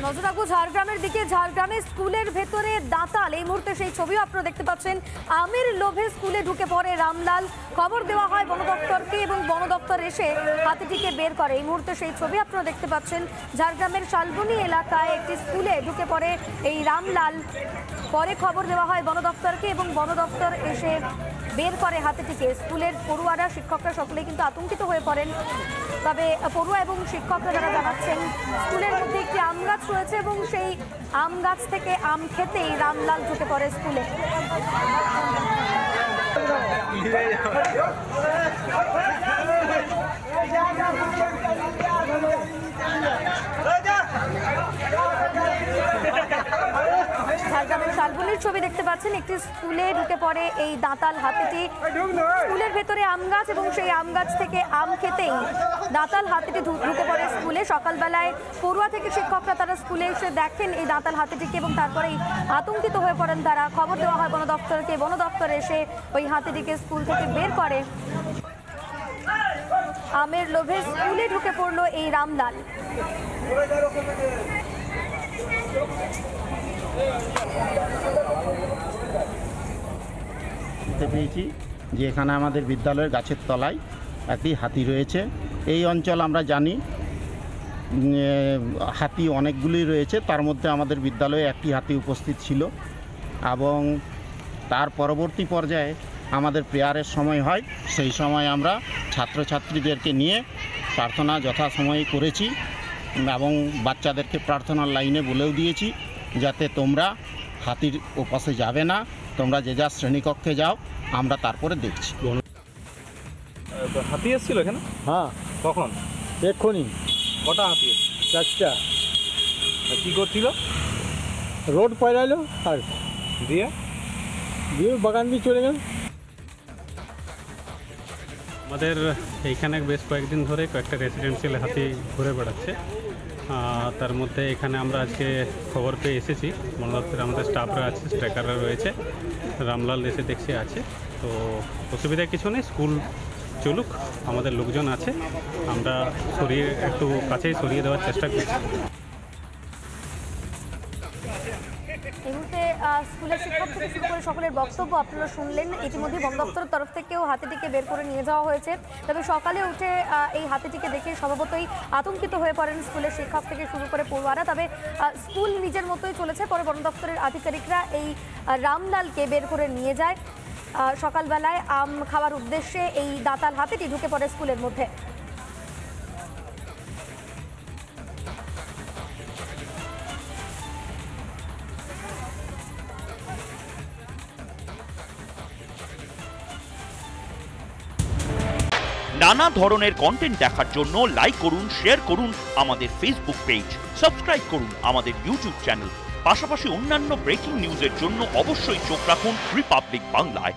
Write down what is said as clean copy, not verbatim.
নজর রাখবো ঝাড়গ্রামের দিকে। ঝাড়গ্রামে স্কুলের ভেতরে দাঁতাল, এই মুহূর্তে সেই ছবিও আপনারা দেখতে পাচ্ছেন। আমের লোভে স্কুলে ঢুকে পড়ে রামলাল। খবর দেওয়া হয় বন দপ্তরকে এবং বন দপ্তর এসে হাতিটিকে বের করে। এই মুহূর্তে সেই ছবি আপনারা দেখতে পাচ্ছেন। ঝাড়গ্রামের শালবনী এলাকায় একটি স্কুলে ঢুকে পড়ে এই রামলাল। পরে খবর দেওয়া হয় বন দপ্তরকে এবং বন দপ্তর এসে বের করে হাতিটিকে। স্কুলের পড়ুয়ারা, শিক্ষকরা সকলেই কিন্তু আতঙ্কিত হয়ে পড়েন। তবে পড়ুয়া এবং শিক্ষকরা যারা জানাচ্ছেন, স্কুলের মধ্যে একটি আম গাছ রয়েছে এবং সেই আম গাছ থেকে আম খেতেই রামলাল ঢুকে পড়ে স্কুলে। ঝাড়গ্রামের শালবনীর ছবি দেখতে পাচ্ছেন। একটি স্কুলে ঢুকে পড়ে এই দাঁতাল হাতিটি। স্কুলের ভেতরে আম গাছ এবং সেই আম গাছ থেকে আম খেতেই দাঁতাল হাতিটি ঢুকে পড়ে স্কুলে। সকালবেলায় পড়ুয়া থেকে শিক্ষকরা তারা স্কুলে এসে দেখেন এই দাঁতাল হাতিটিকে এবং তারপরেই আতঙ্কিত হয়ে পড়েন তারা। খবর দেওয়া হয় বন দপ্তরকে, বন দপ্তর এসে ওই হাতিটিকে স্কুল থেকে বের করে। আমের লোভে স্কুলে ঢুকে পড়লো এই রামলাল। দেখতে পেয়েছি যে এখানে আমাদের বিদ্যালয়ের গাছের তলায় একটি হাতি রয়েছে। এই অঞ্চল আমরা জানি হাতি অনেকগুলি রয়েছে, তার মধ্যে আমাদের বিদ্যালয়ে একটি হাতি উপস্থিত ছিল এবং তার পরবর্তী পর্যায়ে আমাদের প্রেয়ারের সময় হয়। সেই সময় আমরা ছাত্রছাত্রীদেরকে নিয়ে প্রার্থনা যথাসময়ে করেছি এবং বাচ্চাদেরকে প্রার্থনার লাইনে বলেও দিয়েছি যাতে তোমরা হাতির ওপাশে যাবে না, তোমরা যে যা শ্রেণীকক্ষে যাও, আমরা তারপরে দেখছি। হাতি এসেছিল এখানে? হ্যাঁ, কখন? এক্ষুনি। কটা হাতি? 4টা। কি করছিল? রোড পাইলাইলো আর দিয়ে বাগান দিয়ে চলে গেল। আমাদের এইখানে বেশ কয়েকদিন ধরে কয়েকটা রেসিডেন্সিয়াল হাতি ঘুরে বেড়াচ্ছে। তার মধ্যে এখানে আমরা আজকে খবর পেয়ে এসেছি। বন দপ্তরে আমাদের স্টাফরা আছে, স্ট্রাইকাররা রয়েছে। রামলাল এসে দেখছি আছে, তো অসুবিধা কিছু নেই। স্কুল চলুক, আমাদের লোকজন আছে, আমরা সরিয়ে একটু কাছেই সরিয়ে দেওয়ার চেষ্টা করছি। এই মুহূর্তে স্কুলের শিক্ষক থেকে শুরু করে সকলের বক্তব্য আপনারা শুনলেন। ইতিমধ্যে বন দপ্তরের তরফ থেকেও হাতিটিকে বের করে নিয়ে যাওয়া হয়েছে। তবে সকালে উঠে এই হাতিটিকে দেখে স্বভাবতই আতঙ্কিত হয়ে পড়েন স্কুলের শিক্ষক থেকে শুরু করে পড়ুয়ারা। তবে স্কুল নিজের মতোই চলেছে। পরে বন দপ্তরের আধিকারিকরা এই রামলালকে বের করে নিয়ে যায়। সকালবেলায় আম খাওয়ার উদ্দেশ্যে এই দাঁতাল হাতিটি ঢুকে পড়ে স্কুলের মধ্যে। নানা ধরনের কন্টেন্ট দেখার জন্য লাইক করুন, শেয়ার করুন আমাদের ফেসবুক পেজ, সাবস্ক্রাইব করুন আমাদের ইউটিউব চ্যানেল। পাশাপাশি অন্যান্য ব্রেকিং নিউজের জন্য অবশ্যই চোখ রাখুন রিপাবলিক বাংলায়।